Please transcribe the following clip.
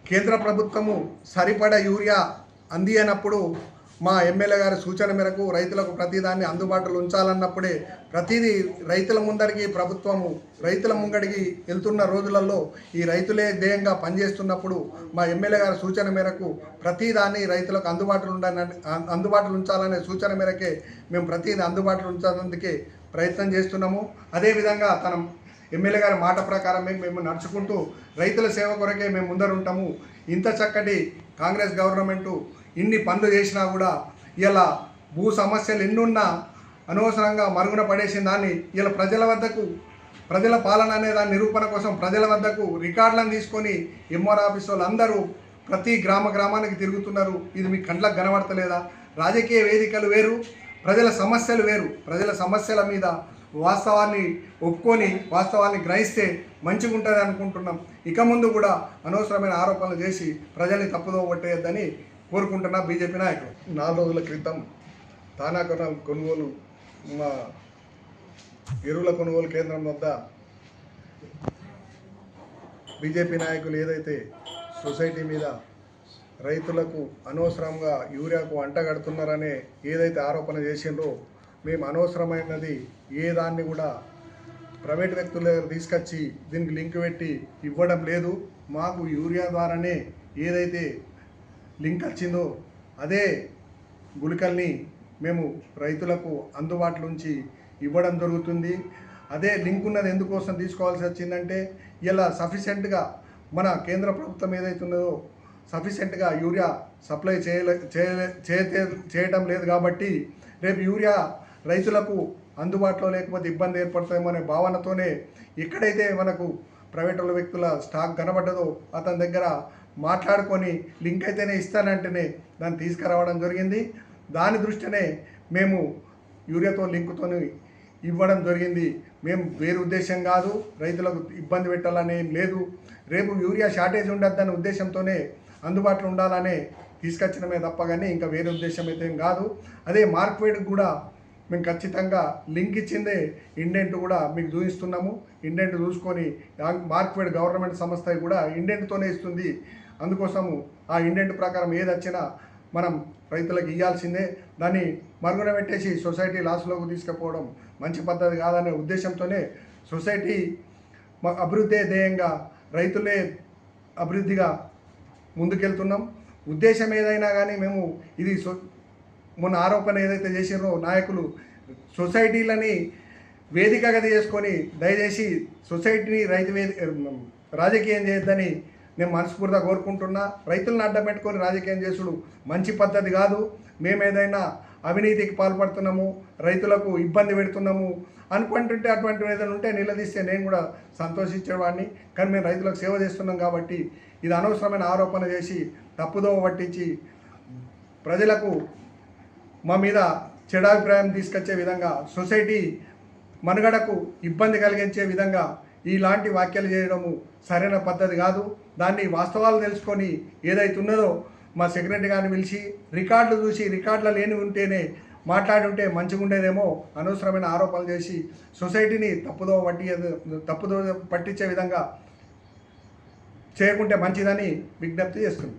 కేంద్ర ప్రభుత్వము సరిపడ యూరియా అందియనప్పుడు మా ఎమ్మెల్యే గారి సూచన మేరకు రైతులకు ప్రతిదాన్ని అందుబాటులో ఉంచాలన్నప్పుడే ప్రతిదీ రైతుల ముందరికి ప్రభుత్వము రైతుల ముంగడికి వెళ్తున్న రోజులలో ఈ రైతులే ధ్యేయంగా పనిచేస్తున్నప్పుడు మా ఎమ్మెల్యే గారి సూచన మేరకు ప్రతిదాన్ని రైతులకు అందుబాటులో ఉంచాలనే సూచన మేరకే మేము ప్రతిదీ అందుబాటులో ఉంచాలందుకే ప్రయత్నం చేస్తున్నాము. అదేవిధంగా తన ఎమ్మెల్యే గారి మాట ప్రకారమే మేము నడుచుకుంటూ రైతుల సేవ కొరకే మేము ముందరుంటాము. ఇంత చక్కటి కాంగ్రెస్ గవర్నమెంటు ఇన్ని పనులు చేసినా కూడా ఇలా భూ సమస్యలు ఎన్నున్నా అనవసరంగా మరుగున పడేసిన దాన్ని ఇలా ప్రజల పాలన అనే దాని నిరూపణ కోసం ప్రజల వద్దకు రికార్డులను తీసుకొని ఎంఆర్ ఆఫీస్ వాళ్ళు అందరూ ప్రతి గ్రామానికి తిరుగుతున్నారు. ఇది మీ కండ్లకు కనబడతలేదా? రాజకీయ వేదికలు వేరు, ప్రజల సమస్యలు వేరు. ప్రజల సమస్యల మీద వాస్తవాన్ని ఒప్పుకొని వాస్తవాన్ని గ్రహిస్తే మంచిగా ఉంటుంది అనుకుంటున్నాం. ఇక ముందు కూడా అనవసరమైన ఆరోపణలు చేసి ప్రజల్ని తప్పుదో పట్టేయద్దని కోరుకుంటున్నా బీజేపీ నాయకులు. 4 రోజుల క్రితం తానా కొనుగోలు మా ఎరువుల కొనుగోలు కేంద్రం వద్ద బీజేపీ నాయకులు ఏదైతే సొసైటీ మీద రైతులకు అనవసరంగా యూరియాకు అంటగడుతున్నారనే ఏదైతే ఆరోపణ చేసిండ్రో మేము అనవసరమైనది ఏ దాన్ని కూడా ప్రైవేట్ వ్యక్తుల దగ్గర తీసుకొచ్చి దీనికి లింక్ పెట్టి ఇవ్వడం లేదు. మాకు యూరియా ద్వారానే ఏదైతే లింక్ వచ్చిందో అదే గుళికల్ని మేము రైతులకు అందుబాటులో ఉంచి ఇవ్వడం జరుగుతుంది. అదే లింక్ ఉన్నది ఎందుకోసం తీసుకోవాల్సి వచ్చిందంటే ఇలా సఫిషియెంట్గా మన కేంద్ర ప్రభుత్వం ఏదైతే ఉన్నదో సఫిషియెంట్గా యూరియా సప్లై చేయటం లేదు కాబట్టి రేపు యూరియా రైతులకు అందుబాటులో లేకపోతే ఇబ్బంది ఏర్పడుతుందేమో అనే భావనతోనే ఎక్కడైతే మనకు ప్రైవేట్ వ్యక్తుల స్టాక్ కనబడ్డదో అతని దగ్గర మాట్లాడుకొని లింక్ అయితేనే ఇస్తానంటేనే దాన్ని తీసుకురావడం జరిగింది. దాని దృష్టినే మేము యూరియాతో లింకుతో ఇవ్వడం జరిగింది. మేము వేరే ఉద్దేశం కాదు, రైతులకు ఇబ్బంది పెట్టాలనే లేదు. రేపు యూరియా షార్టేజ్ ఉండద్దనే ఉద్దేశంతోనే అందుబాటులో ఉండాలనే తీసుకొచ్చినమే తప్ప కానీ ఇంకా వేరే ఉద్దేశం అయితే ఏం కాదు. అదే మార్కెట్కి కూడా మేము ఖచ్చితంగా లింక్ ఇచ్చిందే ఇండెంట్ కూడా మీకు చూపిస్తున్నాము. ఇండెంట్ చూసుకొని మార్కెట్ గవర్నమెంట్ సంస్థ కూడా ఇండెంట్తోనే ఇస్తుంది. అందుకోసము ఆ ఇండెంట్ ప్రకారం ఏది వచ్చినా మనం రైతులకు ఇవ్వాల్సిందే. దాన్ని మరుగున పెట్టేసి సొసైటీ లాస్లోకి తీసుకుపోవడం మంచి పద్ధతి కాదనే ఉద్దేశంతోనే సొసైటీ అభివృద్ధి ధ్యేయంగా రైతులే అభివృద్ధిగా ముందుకెళ్తున్నాం. ఉద్దేశం ఏదైనా కానీ మేము ఇది మొన్న ఆరోపణ ఏదైతే చేసినారో నాయకులు సొసైటీలని వేదికగా చేసుకొని దయచేసి సొసైటీని రాజకీయం చేయొద్దని నేను మనస్ఫూర్తిగా కోరుకుంటున్నా. రైతులను అడ్డం పెట్టుకొని రాజకీయం చేసుడు మంచి పద్ధతి కాదు. మేమేదైనా అవినీతికి పాల్పడుతున్నాము, రైతులకు ఇబ్బంది పెడుతున్నాము అనుకుంటుంటే అటువంటి ఏదైనా ఉంటే నిలదీస్తే నేను కూడా సంతోషించేవాడిని. కానీ మేము రైతులకు సేవ చేస్తున్నాం కాబట్టి ఇది అనవసరమైన ఆరోపణ చేసి తప్పుదోవ పట్టించి ప్రజలకు మా మీద చెడాభిప్రాయం తీసుకొచ్చే విధంగా సొసైటీ మనుగడకు ఇబ్బంది కలిగించే విధంగా ఇలాంటి వ్యాఖ్యలు చేయడము సరైన పద్ధతి కాదు. దాన్ని వాస్తవాలు తెలుసుకొని ఏదైతే ఉన్నదో మా సెక్రటరీ గారిని పిలిచి రికార్డులు చూసి రికార్డులు లేని ఉంటేనే మాట్లాడి ఉంటే మంచిగా ఉండేదేమో. అనవసరమైన ఆరోపణలు చేసి సొసైటీని తప్పుదో పట్టించే విధంగా చేయకుంటే మంచిదని విజ్ఞప్తి చేస్తుంది.